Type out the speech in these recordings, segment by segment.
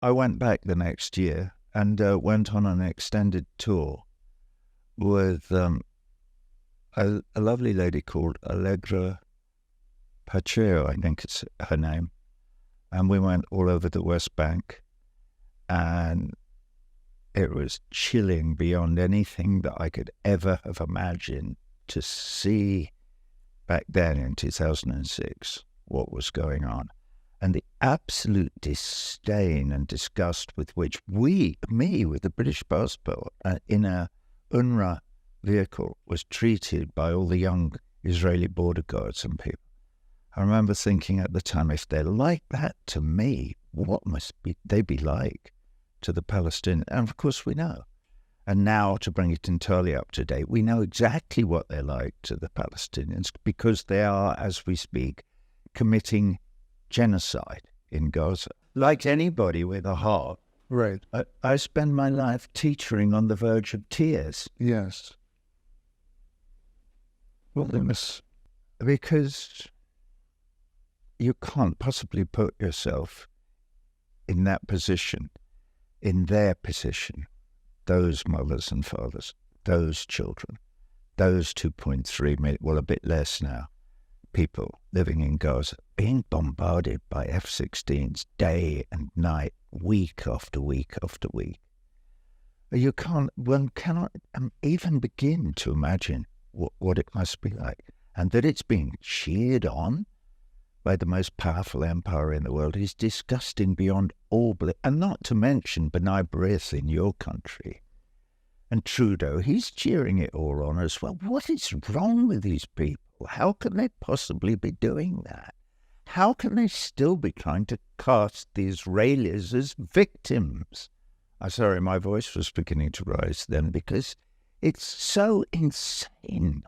I went back the next year and went on an extended tour with a lovely lady called Allegra Pacheo, I think it's her name. And we went all over the West Bank, and it was chilling beyond anything that I could ever have imagined to see back then in 2006 what was going on. And the absolute disdain and disgust with which me with the British passport in a UNRWA vehicle was treated by all the young Israeli border guards and people. I remember thinking at the time, if they're like that to me, what must they be like to the Palestinians? And of course we know. And now, to bring it entirely up to date, we know exactly what they're like to the Palestinians, because they are, as we speak, committing genocide in Gaza. Like anybody with a heart, Right. I spend my life teetering on the verge of tears. Yes. Well, Because you can't possibly put yourself in that position, in their position, those mothers and fathers, those children, those 2.3 million, well, a bit less now, people living in Gaza, being bombarded by F-16s day and night, week after week after week. One cannot even begin to imagine what it must be like. And that it's being cheered on by the most powerful empire in the world is disgusting beyond all belief. And not to mention B'nai B'rith in your country. And Trudeau, he's cheering it all on as well. What is wrong with these people? How can they possibly be doing that? How can they still be trying to cast the Israelis as victims? I'm sorry, my voice was beginning to rise then, because it's so insane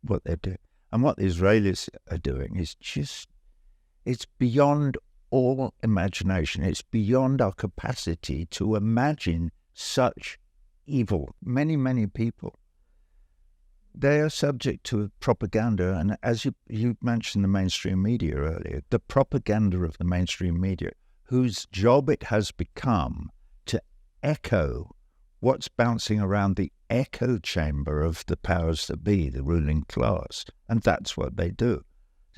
what they're doing. And what the Israelis are doing is just, it's beyond all imagination. It's beyond our capacity to imagine such evil. Many, many people, they are subject to propaganda. And as you mentioned the mainstream media earlier, the propaganda of the mainstream media, whose job it has become to echo what's bouncing around the echo chamber of the powers that be, the ruling class. And that's what they do.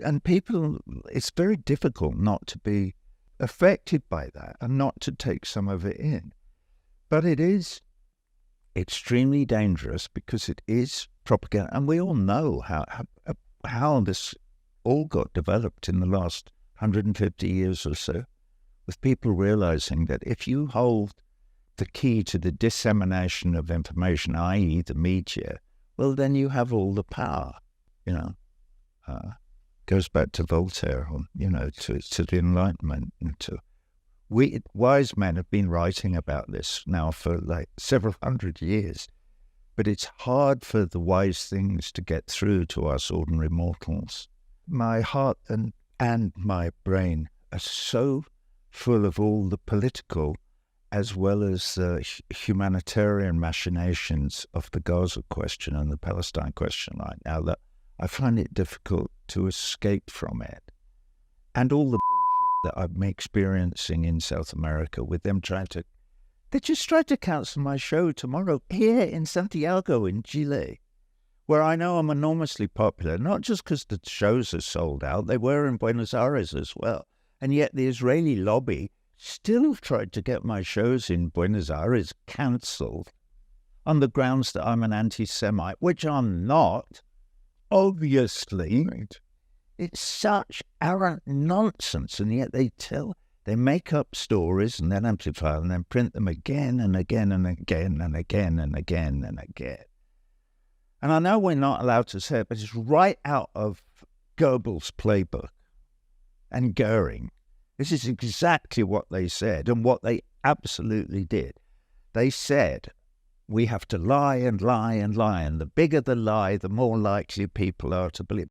And people, it's very difficult not to be affected by that and not to take some of it in. But it is extremely dangerous because it is propaganda. And we all know how this all got developed in the last 150 years or so, with people realizing that if you hold the key to the dissemination of information, i.e. the media, well, then you have all the power, goes back to Voltaire, to the Enlightenment. Wise men have been writing about this now for like several hundred years, but it's hard for the wise things to get through to us ordinary mortals. My heart and my brain are so full of all the political as well as the humanitarian machinations of the Gaza question and the Palestine question right now, that I find it difficult to escape from it. And all the bullshit that I'm experiencing in South America with them they just tried to cancel my show tomorrow here in Santiago in Chile, where I know I'm enormously popular, not just because the shows are sold out, they were in Buenos Aires as well. And yet the Israeli lobby still tried to get my shows in Buenos Aires cancelled on the grounds that I'm an anti-Semite, which I'm not, obviously. Right. It's such arrant nonsense, and yet they make up stories and then amplify them and then print them again and again and again and again and again and again. And I know we're not allowed to say it, but it's right out of Goebbels' playbook and Goering. This is exactly what they said and what they absolutely did. They said, we have to lie and lie and lie, and the bigger the lie, the more likely people are to believe.